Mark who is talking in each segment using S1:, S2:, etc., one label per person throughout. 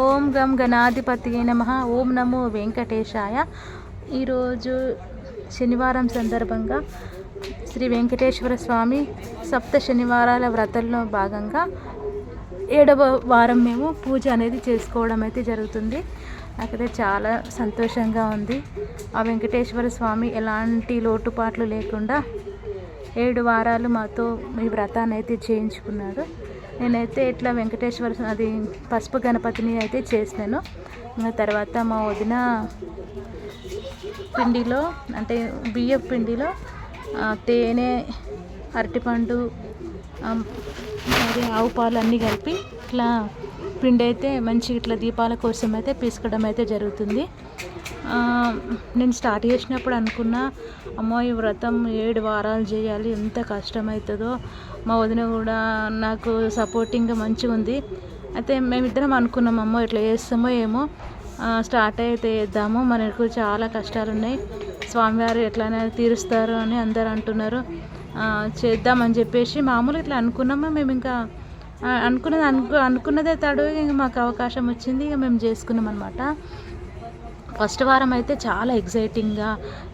S1: ఓం గం గణాధిపతియే నమః. ఓం నమో వెంకటేశాయ. ఈరోజు శనివారం సందర్భంగా శ్రీ వెంకటేశ్వర స్వామి సప్త శనివారాల వ్రతంలో భాగంగా 7వ వారం మేము పూజ అనేది చేసుకోవడం అయితే జరుగుతుంది. నాకైతే చాలా సంతోషంగా ఉంది. ఆ వెంకటేశ్వర స్వామి ఎలాంటి లోటుపాట్లు లేకుండా 7 వారాలు మాతో ఈ వ్రతాన్ని అయితే చేయించుకున్నాడు. నేనైతే ఇట్లా వెంకటేశ్వర అది పసుపు గణపతిని అయితే చేసినాను. ఇంకా తర్వాత మా వదిన పిండిలో అంటే బియ్యం పిండిలో తేనె, అరటిపండు, మరి ఆవు పాలు అన్నీ కలిపి ఇట్లా పిండి అయితే మంచిగా ఇట్లా దీపాల కోసం అయితే పిసకడం అయితే జరుగుతుంది. నేను స్టార్ట్ చేసినప్పుడు అనుకున్నా, అమ్మో ఈ వ్రతం 7 వారాలు చేయాలి, ఎంత కష్టమవుతుందో. మా వదిన కూడా నాకు సపోర్టింగ్గా మంచిగా ఉంది. అయితే మేమిద్దరం అనుకున్నాం, అమ్మో ఇట్లా చేస్తామో ఏమో, స్టార్ట్ అయితే చేద్దాము, మనకు చాలా కష్టాలు ఉన్నాయి, స్వామివారు ఎట్లయినా తీరుస్తారు అని అందరు అంటున్నారు, చేద్దామని చెప్పేసి మామూలు ఇట్లా అనుకున్నాము. మేము ఇంకా అనుకున్నదే తడు ఇంక మాకు అవకాశం వచ్చింది, ఇక మేము చేసుకున్నాం అనమాట. ఫస్ట్ వారం అయితే చాలా ఎగ్జైటింగ్గా,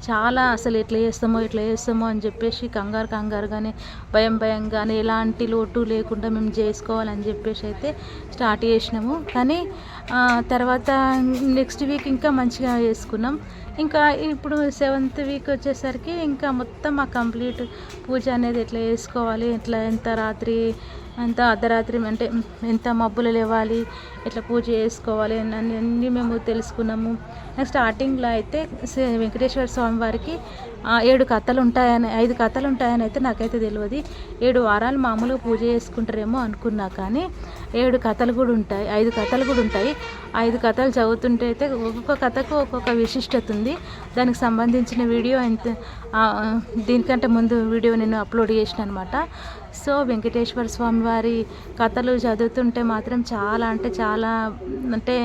S1: చాలా అసలు ఎట్లా చేస్తామో అని చెప్పేసి కంగారుగానే, భయంగానే, ఎలాంటి లోటు లేకుండా మేము చేసుకోవాలని చెప్పేసి అయితే స్టార్ట్ చేసినాము. కానీ తర్వాత నెక్స్ట్ వీక్ ఇంకా మంచిగా చేసుకున్నాం. ఇంకా ఇప్పుడు 7th వీక్ వచ్చేసరికి ఇంకా మొత్తం ఆ కంప్లీట్ పూజ అనేది ఎట్లా చేసుకోవాలి, ఎంత రాత్రి ఎంత అర్ధరాత్రి అంటే ఎంత మబ్బులు లేవాలి, ఎట్లా పూజ చేసుకోవాలి అన్నీ మేము తెలుసుకున్నాము. స్టార్టింగ్లో అయితే వెంకటేశ్వర స్వామి వారికి 5 కథలు ఉంటాయని 5 కథలు ఉంటాయని అయితే నాకైతే తెలియదు. 7 వారాలు మామూలుగా పూజ చేసుకుంటారేమో అనుకున్నా, కానీ 7 కథలు కూడా ఉంటాయి, 5 కథలు కూడా ఉంటాయి. 5 కథలు చదువుతుంటే అయితే ఒక్కొక్క కథకు ఒక్కొక్క విశిష్టత ఉంది. దానికి సంబంధించిన వీడియో దీనికంటే ముందు వీడియో నేను అప్లోడ్ చేసిన అనమాట. సో వెంకటేశ్వర స్వామి వారి కథలు చదువుతుంటే మాత్రం చాలా అంటే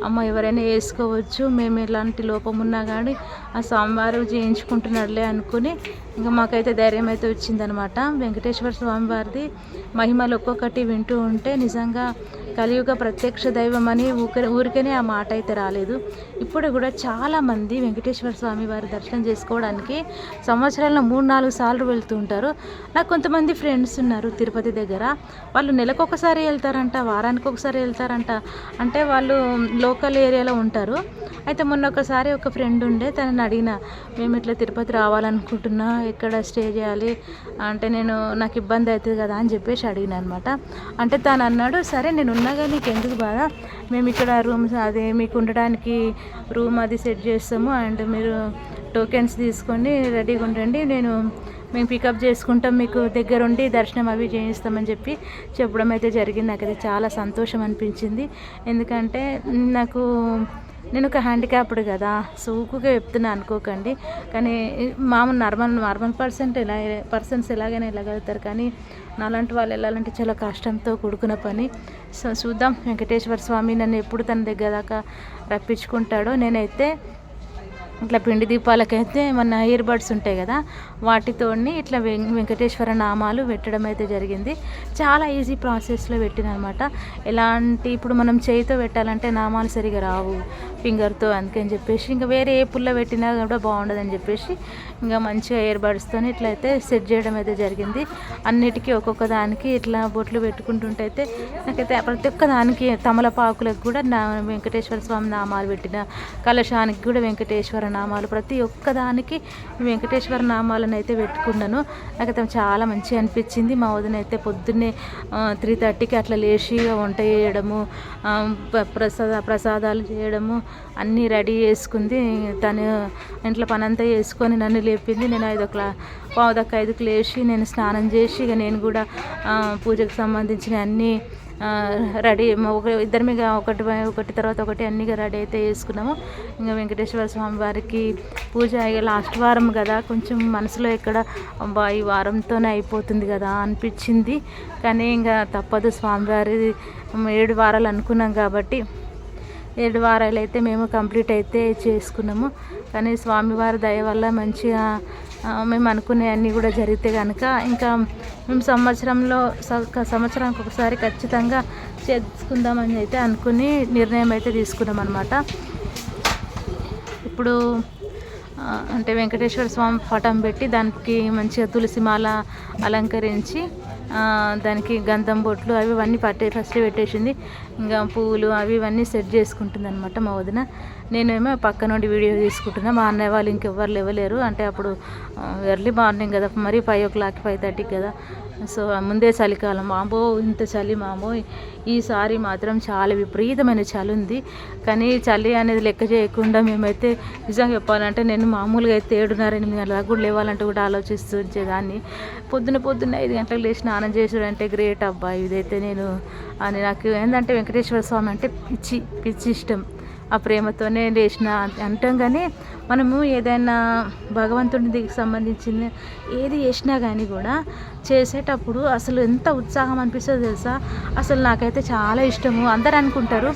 S1: అమ్మ ఎవరైనా వేసుకోవచ్చు, మేము ఎలాంటి లోపం ఉన్నా కానీ ఆ స్వామివారు చేయించుకుంటున్నాడులే అనుకుని ఇంకా మాకైతే ధైర్యం అయితే వచ్చిందనమాట. వెంకటేశ్వర స్వామి వారిది మహిమలు ఒక్కొక్కటి వింటూ ఉంటే నిజంగా కలియుగ ప్రత్యక్ష దైవం అని ఊరికనే ఆ మాట అయితే రాలేదు. ఇప్పుడు కూడా చాలామంది వెంకటేశ్వర స్వామి వారి దర్శనం చేసుకోవడానికి సంవత్సరాల్లో 3-4 సార్లు వెళ్తూ ఉంటారు. నాకు కొంతమంది ఫ్రెండ్స్ ఉన్నారు తిరుపతి దగ్గర, వాళ్ళు నెలకు ఒకసారి వెళ్తారంట, వారానికి ఒకసారి వెళ్తారంట. అంటే వాళ్ళు లోకల్ ఏరియాలో ఉంటారు. అయితే మొన్న ఒకసారి ఒక ఫ్రెండ్ ఉండే, తనని అడిగిన, మేము ఇట్లా తిరుపతి రావాలనుకుంటున్నా, ఎక్కడ స్టే చేయాలి అంటే నాకు ఇబ్బంది అవుతుంది కదా అని చెప్పేసి అడిగిన అనమాట. అంటే తను అన్నాడు, సరే నేను ఉన్నాగా నీకు ఎందుకు బాధ, మేము ఇక్కడ రూమ్స్ అదే మీకు ఉండడానికి రూమ్ అది సెట్ చేస్తాము, అండ్ మీరు టోకెన్స్ తీసుకొని రెడీగా ఉండండి, మేము పికప్ చేసుకుంటాం, మీకు దగ్గరుండి దర్శనం అవి చేయిస్తామని చెప్పడం అయితే జరిగింది. నాకైతే చాలా సంతోషం అనిపించింది. ఎందుకంటే నేను ఒక హ్యాండిక్యాప్డ్ కదా, సూకుగా చెప్తున్నా అనుకోకండి, కానీ మామూలు నార్మల్ పర్సన్స్ ఎలాగైనా వెళ్ళగలుగుతారు, కానీ నాలాంటి వాళ్ళు వెళ్ళాలంటే చాలా కష్టంతో కూడుకున్న పని. సో చూద్దాం వెంకటేశ్వర స్వామి నన్ను ఎప్పుడు తన దగ్గర దాకా రప్పించుకుంటాడో. నేనైతే ఇట్లా పిండి దీపాలకైతే మన ఇయర్ బడ్స్ ఉంటాయి కదా, వాటితోని ఇట్లా వెంకటేశ్వర నామాలు పెట్టడం అయితే జరిగింది. చాలా ఈజీ ప్రాసెస్లో పెట్టిన అనమాట. ఇప్పుడు మనం చేయితో పెట్టాలంటే నామాలు సరిగా రావు ఫింగర్తో, అందుకని చెప్పేసి ఇంకా వేరే ఏ పుల్ల పెట్టినా కూడా బాగుండదని చెప్పేసి ఇంకా మంచిగా ఇయర్ బడ్స్తో ఇట్లయితే సెట్ చేయడం అయితే జరిగింది. అన్నిటికీ ఒక్కొక్క దానికి ఇట్లా బొట్లు పెట్టుకుంటుంటే అయితే నాకైతే ప్రతి ఒక్క దానికి తమలపాకులకు కూడా వెంకటేశ్వర స్వామి నామాలు పెట్టిన, కలశానికి కూడా వెంకటేశ్వర నామాలు, ప్రతి ఒక్కదానికి వెంకటేశ్వర నామాలను అయితే పెట్టుకున్నాను. నాకైతే చాలా మంచిగా అనిపించింది. మా వదిన అయితే పొద్దున్నే 3:30కి అట్లా లేచి వంట చేయడము, ప్రసాదాలు చేయడము అన్నీ రెడీ చేసుకుంది. తను ఇంట్లో పని అంతా చేసుకొని నన్ను లేపింది. నేను 5:15కి లేచి నేను స్నానం చేసి ఇక నేను కూడా పూజకు సంబంధించిన అన్నీ రెడీ ఇద్దరిమిగా ఒకటి తర్వాత ఒకటి అన్నిగా రెడీ అయితే చేసుకున్నాము. ఇంకా వెంకటేశ్వర స్వామి వారికి పూజ ఇక లాస్ట్ వారం కదా, కొంచెం మనసులో ఎక్కడ ఈ వారంతోనే అయిపోతుంది కదా అనిపించింది. కానీ ఇంకా తప్పదు, స్వామివారి 7 వారాలు అనుకున్నాం కాబట్టి 7 వారాలు అయితే మేము కంప్లీట్ అయితే చేసుకున్నాము. కానీ స్వామివారి దయ వల్ల మంచిగా మేము అనుకునే అన్నీ కూడా జరిగితే కనుక ఇంకా మేము సంవత్సరానికి ఒకసారి ఖచ్చితంగా చేసుకుందామని అయితే అనుకుని నిర్ణయం అయితే తీసుకున్నాం అనమాట. ఇప్పుడు అంటే వెంకటేశ్వర స్వామి పటం పెట్టి దానికి మంచిగా తులసి మాల అలంకరించి దానికి గంధం బొట్లు అవి ఇవన్నీ ఫస్ట్ పెట్టేసింది. ఇంకా పువ్వులు అవి ఇవన్నీ సెట్ చేసుకుంటుంది అనమాట మా వదిన. నేనేమో పక్క నుండి వీడియో తీసుకుంటున్నా. మా అన్నయ్య వాళ్ళు ఇంకెవ్వరు లేవలేరు. అంటే అప్పుడు ఎర్లీ మార్నింగ్ కదా, మరి 5 o'clock 5:30 కదా. సో ముందే చలికాలం, మామో ఇంత చలి మామో. ఈసారి మాత్రం చాలా విపరీతమైన చలి ఉంది. కానీ చలి అనేది లెక్క చేయకుండా మేమైతే నిజంగా చెప్పాలంటే నేను మామూలుగా అయితే 7:30-8 గంటలకు కూడా లేవాలంటే కూడా ఆలోచిస్తూ వచ్చేదాన్ని. పొద్దున్న 5 గంటలకు లేచి స్నానం చేసుడు అంటే గ్రేట్ అబ్బాయి. ఇదైతే నాకు ఏంటంటే వెంకటేశ్వర స్వామి అంటే పిచ్చి ఇష్టం. ఆ ప్రేమతోనే లేచిన అంటాం. కానీ మనము ఏదైనా భగవంతుడికి సంబంధించిన ఏది చేసినా కానీ కూడా చేసేటప్పుడు అసలు ఎంత ఉత్సాహం అనిపిస్తుందో తెలుసా. అసలు నాకైతే చాలా ఇష్టము. అందరు అనుకుంటారు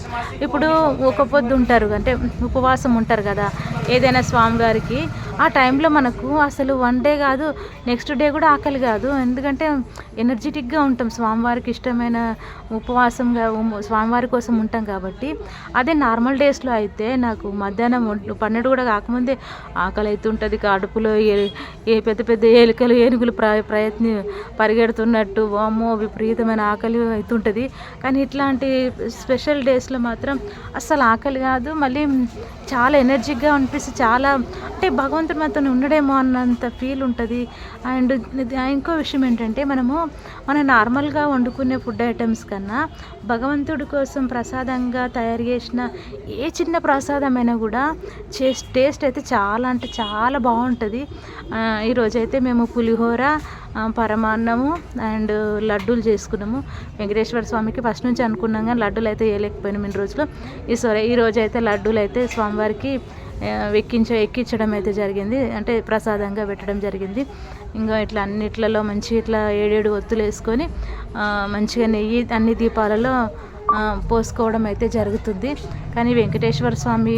S1: ఇప్పుడు ఒక పొద్దు ఉంటారు అంటే ఉపవాసం ఉంటారు కదా ఏదైనా స్వామివారికి, ఆ టైంలో మనకు అసలు 1 day కాదు నెక్స్ట్ డే కూడా ఆకలి కాదు. ఎందుకంటే ఎనర్జెటిక్గా ఉంటాం, స్వామివారికి ఇష్టమైన ఉపవాసంగా స్వామివారి కోసం ఉంటాం కాబట్టి. అదే నార్మల్ డేస్లో అయితే నాకు మధ్యాహ్నం 12 కూడా కాకముందే ఆకలి అవుతుంటుంది. కడుపులో పెద్ద పెద్ద ఎలుకలు ఏనుగులు పరిగెడుతున్నట్టు వామ్మో విపరీతమైన ఆకలి అవుతుంటుంది. కానీ ఇట్లాంటి స్పెషల్ డేస్లో మాత్రం అస్సలు ఆకలి కాదు, మళ్ళీ చాలా ఎనర్జిక్గా అనిపిస్తుంది. చాలా అంటే భగవంతుడు మనతో ఉండడేమో అన్నంత ఫీల్ ఉంటుంది. అండ్ ఇంకో విషయం ఏంటంటే మన నార్మల్గా వండుకునే ఫుడ్ ఐటమ్స్ కన్నా భగవంతుడి కోసం ప్రసాదంగా తయారు చేసిన ఏ చిన్న ప్రసాదమైనా కూడా టేస్ట్ అయితే చాలా అంటే చాలా బాగుంటుంది. ఈరోజైతే మేము పులిహోర, పరమాన్నము అండ్ లడ్డూలు చేసుకున్నాము. వెంకటేశ్వర స్వామికి ఫస్ట్ నుంచి అనుకున్నాం కానీ లడ్డూలు అయితే వేయలేకపోయినాం ఇన్ని రోజులు. ఈరోజు అయితే లడ్డూలు అయితే స్వామివారికి ఎక్కించడం అయితే జరిగింది. అంటే ప్రసాదంగా పెట్టడం జరిగింది. ఇంకా ఇట్లా అన్నిట్లలో మంచి ఇట్లా 7 ఒత్తులు వేసుకొని మంచిగా నెయ్యి అన్ని దీపాలలో పోసుకోవడం అయితే జరుగుతుంది. కానీ వెంకటేశ్వర స్వామి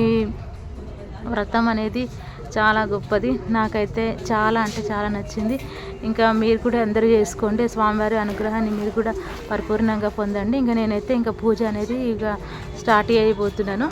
S1: వ్రతం అనేది చాలా గొప్పది. నాకైతే చాలా అంటే చాలా నచ్చింది. ఇంకా మీరు కూడా అందరూ చేసుకోండి. స్వామివారి అనుగ్రహాన్ని మీరు కూడా పరిపూర్ణంగా పొందండి. ఇంకా నేనైతే ఇంకా పూజ అనేది ఇక స్టార్ట్ అయిపోతున్నాను.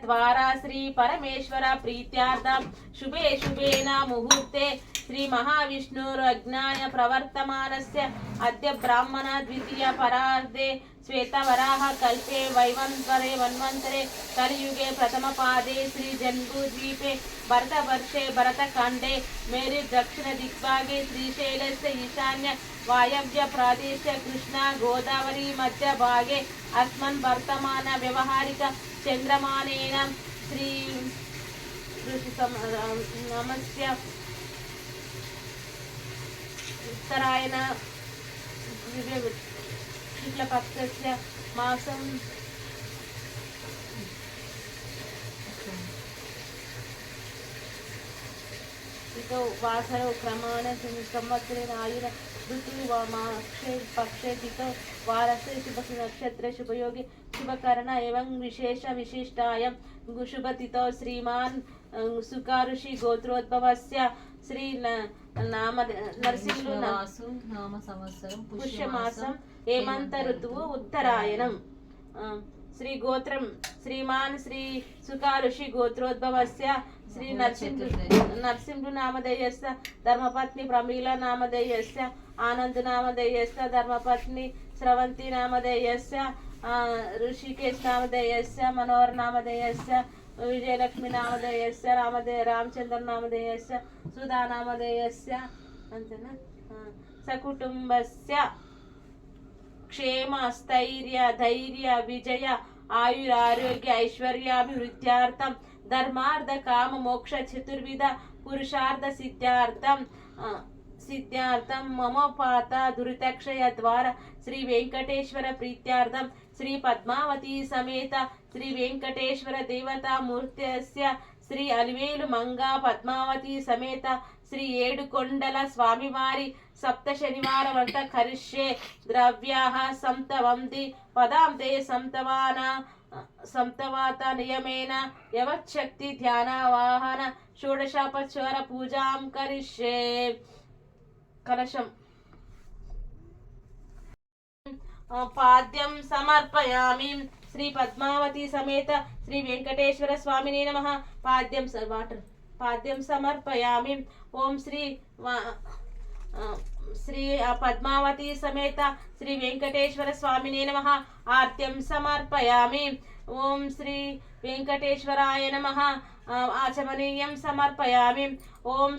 S1: द्वारा श्री परमेश्वर प्रीत्यार्थम शुभे शुभेन मुहूर्ते श्री महाविष्णुरज्ञाय प्रवर्तमानस्य अद्य ब्राह्मण द्वितीय परार्धे श्वेतवराह कल्पे वैवन्वरे कलियुगे प्रथम पादे श्री जन्बूद्वीपे भरतवर्षे भरतखंडे मेरु दक्षिण दिग्भागे श्रीशैलस्य ईशान्य वायव्य प्रदेश कृष्णा गोदावरी मध्य भागे अस्मन् वर्तमान व्यवहारिक चंद्रमानेन श्री नमस्य ఉత్తరాయణ శుక్లపక్షస్య మాసం ఇక వాసర క్రమాణ సంవత్సరేణ ఆయుర ఋతుమాక్షే పక్షే తితో వారస్య శుభ నక్షత్ర శుభయోగి శుభకరణ ఏవం విశేష విశిష్టాయం శుభతితో శ్రీమాన్ సుకారుషి గోత్రోద్భవస్య శ్రీ నామ నరసింహులు నామ సంవత్సరం పుష్యమాసం హేమంత ఋతువు ఉత్తరాయణం శ్రీ గోత్రం శ్రీమాన్ శ్రీ సుకారుషి గోత్రోద్భవస్య శ్రీ నరసింహు నామధేయస్య ధర్మపత్ని ప్రమీల నామధేయస్య ఆనంద్ నామధేయస్య ధర్మపత్ని స్రవంతి నామధేయస్య ఋషికేశ్ నామధేయస్య మనోహర్ నామధేయస్య విజయలక్ష్మి నామధేయస్య రామచంద్ర నామధేయస్య సుధా నామధేయస్య అంతేనా సకుటుంబస్య క్షేమ స్థైర్య ధైర్య విజయ ఆయురారోగ్య ఐశ్వర్యాభివృద్ధ్యార్థం ధర్మార్థ కామ మోక్ష చతుర్విధ పురుషార్థ సిద్ధ్యార్థం మమోపాత దురితక్షయ ద్వారా శ్రీ వెంకటేశ్వర ప్రీత్యార్థం శ్రీ పద్మావతి సమేత శ్రీ వెంకటేశ్వర దేవతా మూర్త్యస్య శ్రీ అలివేలు మంగా పద్మావతి సమేత శ్రీ ఏడుకొండల స్వామివారి సప్త శనివార వ్రత కరిష్యే ద్రవ్యాః సంతవంతి పదాంతే సంతవాత నియమేన యవచ్చక్తి ధ్యానవాహన షోడశోపచార పూజాం కరిష్యే. కలశం పాద్యం సమర్పయామి శ్రీ పద్మావతి సమేత శ్రీ వెంకటేశ్వర స్వామినే నమః. పాద్యం సమర్పయామి. ఓం శ్రీ పద్మావతి సమేత శ్రీ వెంకటేశ్వర స్వామినే నమః. ఆర్త్యం సమర్పయామి. ఓం శ్రీ వెంకటేశ్వరాయ నమః. ఆచమనీయం సమర్పయామి. ఓం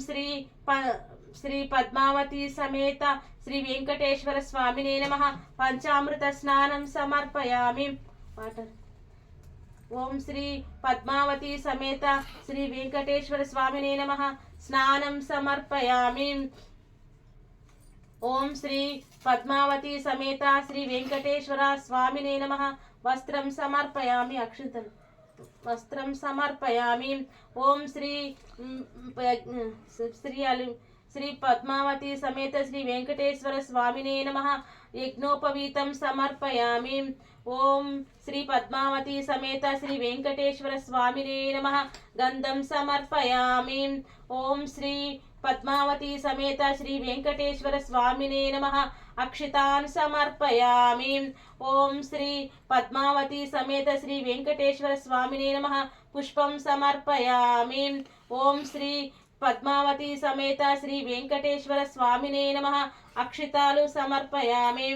S1: శ్రీ పద్మావతి సమేత శ్రీ వెంకటేశ్వర స్వామినే నమః. పంచామృత స్నానం సమర్పయామి. ఓం శ్రీ పద్మావతి సమేత శ్రీ వెంకటేశ్వర స్వామినే నమః. స్నానం సమర్పయామి. ఓం శ్రీ పద్మావతి సమేత శ్రీ వెంకటేశ్వర స్వామినే నమః. వస్త్రం సమర్పయామి. అక్షింతలు వస్త్రం సమర్పయామి. ఓం శ్రీ పద్మావతి సమేత శ్రీ వెంకటేశ్వర స్వామినే నమః. యజ్ఞోపవీతం సమర్పయామి. ఓం శ్రీ పద్మావతి సమేత శ్రీ వెంకటేశ్వర స్వామినే నమః. గంధం సమర్పయామి. ఓం శ్రీ పద్మావతి సమేత శ్రీ వెంకటేశ్వర స్వామినే నమః. అక్షితాన్ సమర్పయామి. ఓం శ్రీ పద్మావతి సమేత శ్రీ వెంకటేశ్వర స్వామినే నమః. పుష్పం సమర్పయామి. ఓం శ్రీ పద్మావతి సమేత శ్రీ వెంకటేశ్వర స్వామినే నమః. అక్షితాలు సమర్పయామి.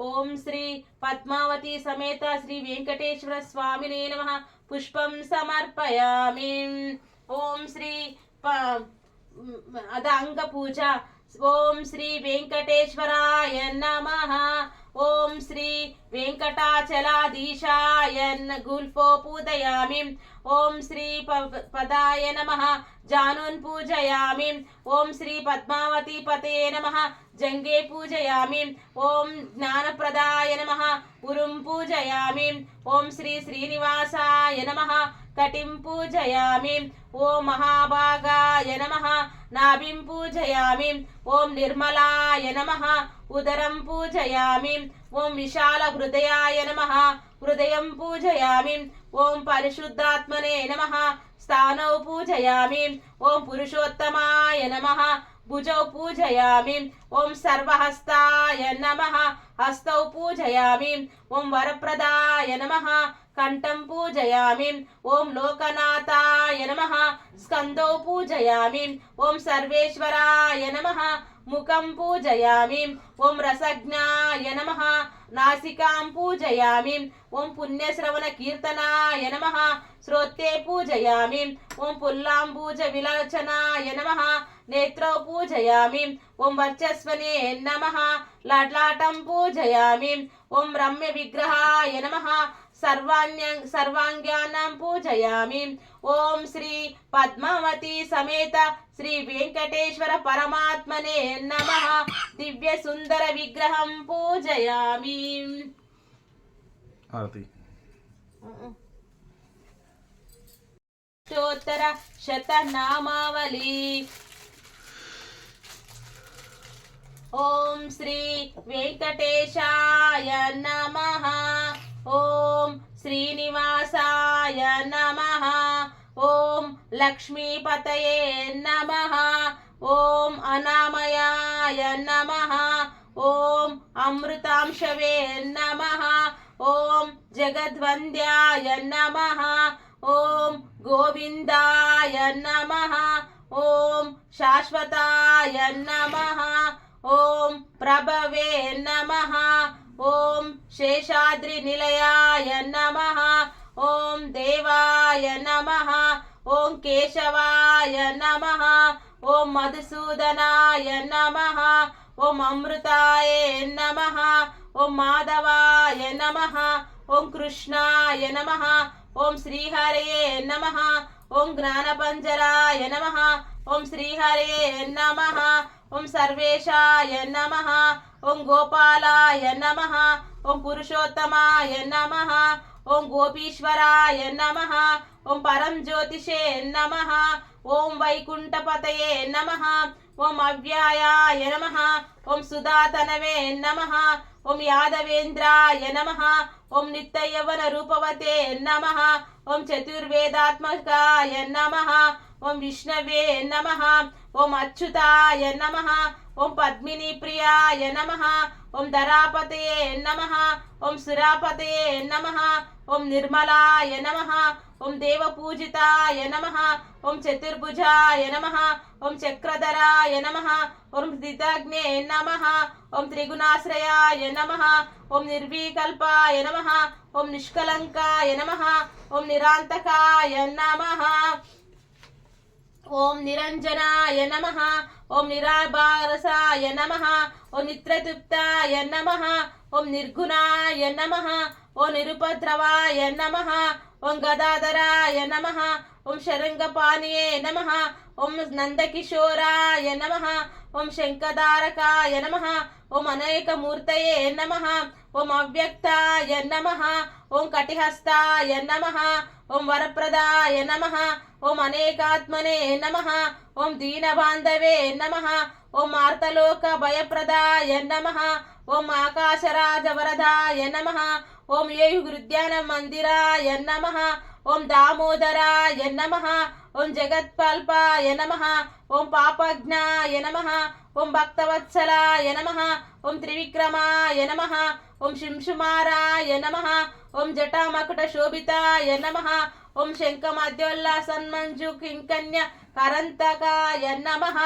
S1: ఓం శ్రీ పద్మావతి సమేత శ్రీ వెంకటేశ్వర స్వామినే నమః. పుష్పం సమర్పయామి. ఓం శ్రీ అదంగ పూజ. ఓం శ్రీ వెంకటేశ్వరాయ నమః. ఓం శ్రీ వెంకటాచలాధీశాయ గుల్ఫో పూజయామి. ఓం శ్రీ పదాయ నమః. జానున్ పూజయామి. ఓం శ్రీ పద్మావతి పతే నమః. జంగే పూజయామి. ఓం జ్ఞానప్రదాయ నమః. ఉరుం పూజయామి. ఓం శ్రీనివాసాయ నమః. కటిం పూజయామి. ఓం మహాభాగాయ నమః. నాభిం పూజయామి. ఓం నిర్మలాయ నమః. ఉదరం పూజయామి. ఓం విశాల హృదయాయ నమః. హృదయం పూజయామి. ఓం పరిశుద్ధాత్మనే నమః. స్థానౌ పూజయామి. ఓం పురుషోత్తమాయ నమః. భుజౌ పూజయామి. ఓం సర్వహస్తాయ నమః. హస్తౌ పూజయామి. ఓం వరప్రదాయ నమః. కంఠం పూజయామి. ఓం లోకనాథాయ నమః. స్కందౌ పూజయామి. ఓం సర్వేశ్వరాయ నమః. ముఖం పూజయామి. ఓం రసజ్ఞాయ నమః. నాసికాం పూజయామి. ఓం పుణ్యశ్రవణ కీర్తనాయ నమః. శ్రోత్రే పూజయామి. ఓం పుల్లాంబూజ విలోచనాయ నమః. నేత్రౌ పూజయామి. ఓం వర్చస్వనే నమః. లలాటం పూజయామి. ఓం రమ్య విగ్రహాయ నమః.
S2: सर्वाङ्गानां पूजयामि। ओम श्री पद्मावती समेत श्री वेंकटेश्वर परमात्मने नमः। दिव्य सुंदर विग्रहं पूजयामि।
S3: आरती
S2: अष्टोत्तर शतनामावली। ओम श्री वेंकटेशाय नमः। ओम श्रीनिवासाय नमः। ओम लक्ष्मीपतये नमः। ओम अनामयाय नमः। ओम अमृतांशवे नमः। ओम जगद्वन्द्याय नमः। ओम गोविंदाय नमः। ओम शाश्वताय नमः। ओम प्रभवे नमः। ओम शेषाद्रि निलयाय नमः। ओम देवाय नमः। ओम केशवाय नमः। ओम मधुसूदनाय नमः। ओम अमृताय नमः। ओम माधवाय नमः। ओम कृष्णाय नमः। ओम श्रीहरये नमः। ओम ज्ञानपंजराय नमः। ओम श्रीहरये नमः। ओम सर्वेशाय नमः। ओम गोपालाय नमः। ओम पुरुषोत्तमाय नमः। ओम गोपीश्वराय नमः। ओम परम ज्योतिषे नमः। ओम वैकुंठपतये नमः। ओम अव्यायाय नमः। ओम सुधातनवे नमः। ओम यादवेन्द्राय नमः। ओम नित्य यवन रूपवते नमः। ओम चतुर्वेदात्मकाय नमः। ओम विष्णवे नमः। ओम अच्युताय नमः। ओम पद्मिनी प्रियाय नमः। ओम धरापतये नमः। ओम सुरापतये नमः। ओम निर्मलाय नमः। ओम देवपूजिताय नमः। ओम चतुर्भुजाय नमः। ओम चक्रधराय नमः। ओम दितग्ने नमः। ओम त्रिगुणाश्रयाय नमः। ओम निर्विकल्पाय नमः। ओम निष्कलंकाय नमः। ओम निरांतकाय नमः। ओम निरंजनाय नमः। ओम निराभारसाय नमः। ओम नित्रतृप्ताय नमः। ओम निर्गुणाय नमः। ओम निरुपद्रवाय नमः। ओम गदाधराय नमः। ओम शरंगपाणिये नमः। ओम नंदकिशोराय नमः। ओम शंखधारकाय नमः। ओम अनेकमूर्तये नमः। ओम अव्यक्ताय नमः। ओम कटिहस्ताय नमः। ओम वरप्रदाय नमः। ओम अनेकात्मने नमः। ओम दीनबांधवे नमः। ओम आर्तलोक भयप्रदाय नमः। ओम आकाशराजवरदाय नमः। ओम येयुगृद्यान मंदिराय नमः। ओम दामोदराय नमः। ओम जगत्पल्पाय नमः। ओम पापज्ञाय नमः। ओम भक्तवत्सलाय नमः। ओम त्रिविक्रमाय नमः। ओम शिंशुमाराय नमः। ओम जटामकुटशोभिताय नमः। ओम शंखमद्योल्लासन्मंजु किंकन्या करंतकाय नमः।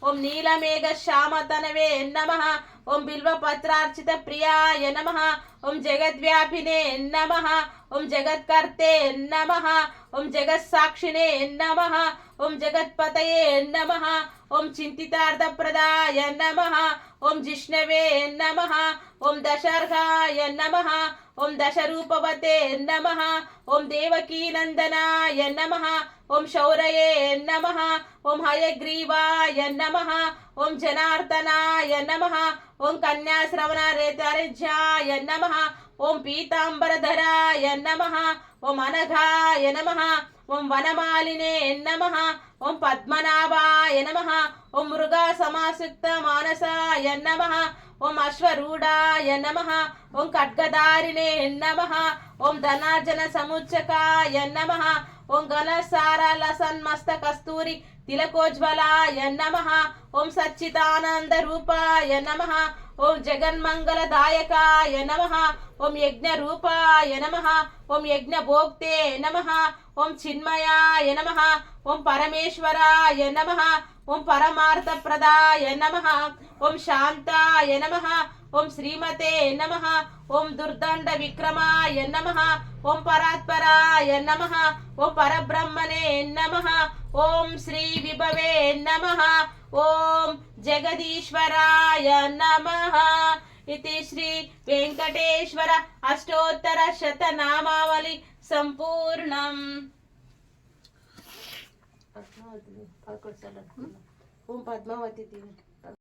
S2: ओम नीलमेघ श्यामतनवे नमः। ओम बिल्वपत्रार्चित प्रियाय नमः। ओम जगद्व्यापिने नमः। ओम जगत्कर्ते नमः। ओम जगत्साक्षिणे नमः। ओम जगत्पतये नमः। ओम चिंतितार्थप्रदाय नमः। ओम जिष्णवे नमः। ओम दशर्हाय नमः। ओम दशरूपवते नमः। ओम देवकी नंदनाय नमः। ओम शौरये नमः। ओम हयग्रीवाय नमः। ओम जनार्दनाय नमः। ओम कन्याश्रवणरेतरज्याय नमः। ओम पीतांबरधराय नमः। ओम अनघाय नमः। ओम वनमालिने नमः। ओम पद्मनाभाय नमः। ओम मृगा समासुक्त मानसाय नमः। ओम अश्वरूढ़ाय नमः। ओम खड्गधारिणे नमः। ओम धनार्जन समुच्चकाय नमः। ओम गणसारा लसन मस्त कस्तूरी तिलकोज्वलाय नमः। ओम सच्चिदानंद रूपाय नमः। ओम जगन्मंगलदायकाय नमः। ओम यज्ञ रूपाय नमः। ओम यज्ञ भोक्ते नमः। ओम चिन्मयाय नमः। ओम परमेश्वराय नमः। ओम परमार्थप्रदाय नमः। ओम शांताय नमः। ओम श्रीमते नमः। ओम दुर्दंड विक्रमाय नमः। ओम परात्पराय नमः। ओम परब्रह्मणे नमः। ओम श्री विभवे नमः। ओम जगदीश्वराय नमः। इति श्री वेंकटेश्वर अष्टोत्तर शतनामावली संपूर्णम्. ओम पद्मावती देवी.